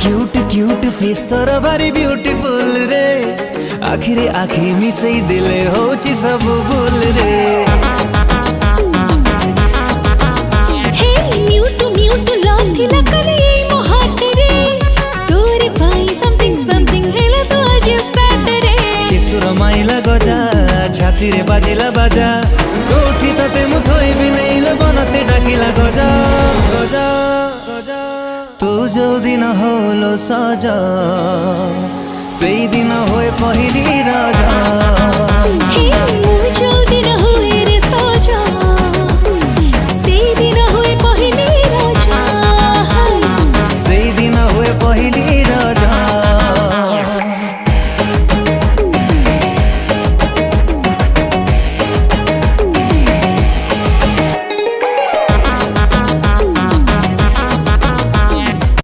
Cute cute face तोर भारी beautiful रे आखिरे आखि मिसई दिले होची सब भूल रे माइला गजा छाती रे बाजिला बाजा कोठी तते मुथोई बिलेइला बनस्ते डाकिला गजा गजा गजा तू जो दिन होलो सजा सेई दिन होए पहिली राजा।